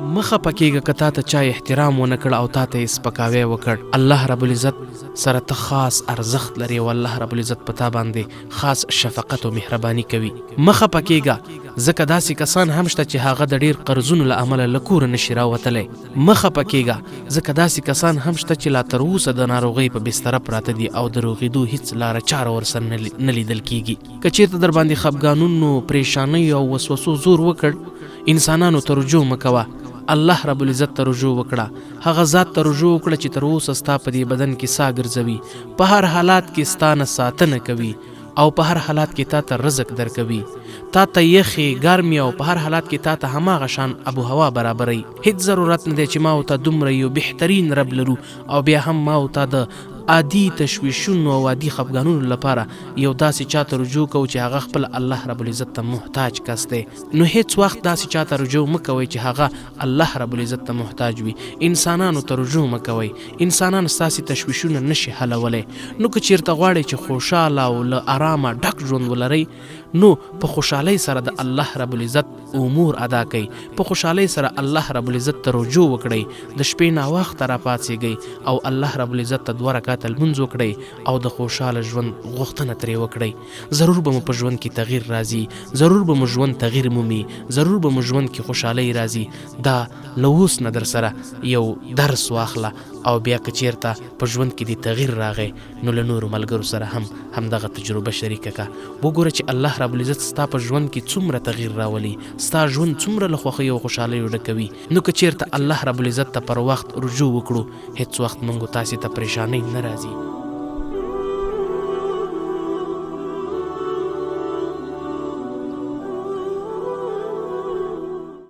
مخه پکېږه که تا ته چا احترام ونه کړ او تا ته یې سپکاوی وکړ. الله رب العزت سره ته خاص ارزښت لري او الله رب العزت په تا باندې خاص شفقت او مهرباني کوي. مخه پکېږه ځکه داسې کسان هم شته چې هغه د ډېر قرضونو له امله له کوره نشي راوتلی. مخه پکېږه ځکه داسې کسان هم شته چې لا تر اوسه د ناروغۍ په بستره پراته دي او د روغېدو هیڅ لاره چاره ورسره نه لیدل کېږي. که چېرته در باندې خفګانونو، پریشانیو او وسوسو زور وکړ، انسانانو ته رجوع مه کوه، الله رب العزت ته رجوع وکړه. هغه ذات ته رجوع وکړه چې تر اوسه ستا په دې بدن کې ساه ګرځوي، په هر حالات کې ستا نه ساتنه کوي او په هر حالات کې تا ته رزق درکوي، تا ته یخې ګرمې او په هر حالات کې تا ته هماغه شان ابو هوا برابروي. هیڅ ضرورت نه دی چې ما او ته دومره یو بهترین رب لرو او بیا هم ما او ته د عادي تشویشونو او عادي خفګانونو لپاره یو داسې چاته رجوع کوو چې هغه خپل الله رب العزت ته محتاج کس دی. نو هیڅ وخت داسې چاته رجوع مه کوئ چې هغه الله رب العزت ته محتاج وي. انسانانو ته رجوع مه کوئ، انسانان ستاسې تشویشونه نشي حلولی. نو که چېرته غواړئ چې خوشحاله او له ارامه ډک ژوند ولرئ، نو په خوشحالۍ سره د الله رب العزت امور ادا کوئ، په خوشحالۍ سره الله رب العزت ته رجوع وکړئ، د شپې ناوخته راپاڅېږئ او الله رب العزت ته 2 رکعته لمونځ وکړئ او د خوشحاله ژوند غوښتنه ترې وکړئ. ضرور به مو په ژوند کې تغییر راځي، ضرور به مو ژوند تغییر مومي، ضرور به مو ژوند کې خوشحالۍ راځي. دا له اوس نه در سره یو درس واخله او بیا که چېرته په ژوند کې دې تغییر راغی نو له نورو ملګرو سره هم همدغه تجربه شریکه کړه. وګوره چې الله رب العزت ستا په ژوند کې څومره تغییر راولي، ستا ژوند څومره له خوښۍ او خوشحالیو ډکوي. نو که چېرته الله رب العزت ته پر وخت رجوع وکړو، هیڅ وخت موږ تاسې ته پریشانۍ نه راځي.